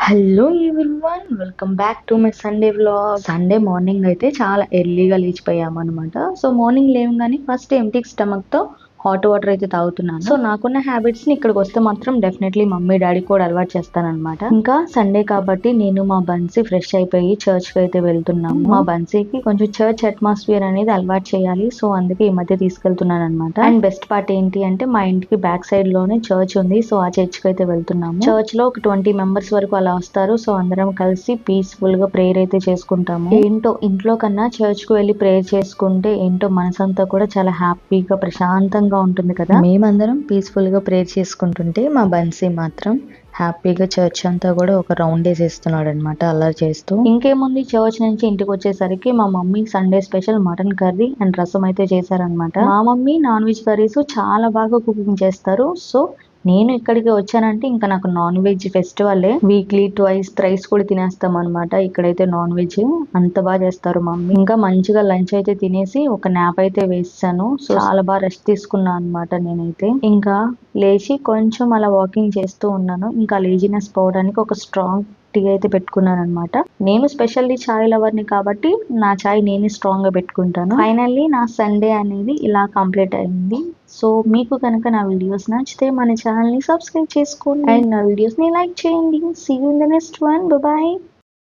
Hello everyone, welcome back to my Sunday vlog. Sunday morning అయితే చాలా ఎర్లీగా లేచిపోయాము అనమాట. సో మార్నింగ్ లేవగానే ఫస్ట్ ఎంటీ స్టమక్ తో హాట్ వాటర్ అయితే తాగుతున్నాను. సో నాకున్న హ్యాబిట్స్ ని ఇక్కడికి వస్తే మాత్రం డెఫినెట్లీ మమ్మీ డాడీ కూడా అలవాటు చేస్తానన్నమాట. ఇంకా సండే కాబట్టి నేను మా బన్సీ ఫ్రెష్ అయిపోయి చర్చ్ కి అయితే వెళ్తున్నాము. మా బన్సీకి కొంచెం చర్చ్ అట్మాస్ఫియర్ అనేది అలవాటు చేయాలి. సో అందుకే ఈ మధ్య తీసుకెళ్తున్నాను అనమాట. అండ్ బెస్ట్ పార్ట్ ఏంటి అంటే మా ఇంటికి బ్యాక్ సైడ్ లోనే చర్చ్ ఉంది. సో ఆ చర్చ్ కి అయితే వెళ్తున్నాము. చర్చ్ లో ఒక 20 మెంబర్స్ వరకు అలా వస్తారు. సో అందరం కలిసి పీస్ఫుల్ గా ప్రేయర్ అయితే చేసుకుంటాము. ఏంటో ఇంట్లో కన్నా చర్చ్ కు వెళ్ళి ప్రేయర్ చేసుకుంటే ఏంటో మనసంతా కూడా చాలా హ్యాపీగా ప్రశాంతంగా ఉంటుంది కదా. మేమందరం పీస్ఫుల్ గా ప్రేయర్ చేసుకుంటుంటే మా బన్సీ మాత్రం హ్యాపీగా చర్చ్ అంతా కూడా ఒక రౌండ్ వేసేస్తున్నాడు అనమాట, అలా చేస్తూ. ఇంకేముంది, చర్చ్ నుంచి ఇంటికి వచ్చేసరికి మా mummy Sunday special mutton curry and రసం అయితే చేశారనమాట. మా మమ్మీ నాన్ వెజ్ కర్రీస్ చాలా బాగా కుకింగ్ చేస్తారు. సో నేను ఇక్కడికి వచ్చానంటే ఇంకా నాకు non veg festival. Weekly twice thrice కూడా తినేస్తాం అనమాట. ఇక్కడైతే నాన్ వెజ్ అంత బాగా చేస్తారు మమ్మీ. ఇంకా మంచిగా లంచ్ అయితే తినేసి ఒక నాప్ అయితే వేసాను. సో చాలా బాగా రెస్ట్ తీసుకున్నాను అనమాట నేనైతే. ఇంకా లేచి కొంచెం అలా వాకింగ్ చేస్తూ ఉన్నాను. ఇంకా లేజినెస్ పోవడానికి ఒక స్ట్రాంగ్ టీ అయితే పెట్టుకున్నాను అనమాట. నేను స్పెషల్లీ చాయ్ లవర్ ని కాబట్టి నా చాయ్ నేనే స్ట్రాంగ్ గా పెట్టుకుంటాను. ఫైనల్లీ నా సండే అనేది ఇలా కంప్లీట్ అయింది. సో మీకు కనుక నా వీడియోస్ నచ్చితే మన ఛానల్ ని సబ్స్క్రైబ్ చేసుకోండి అండ్ నా వీడియోస్ ని లైక్ చేయండి. See you in the next one. By.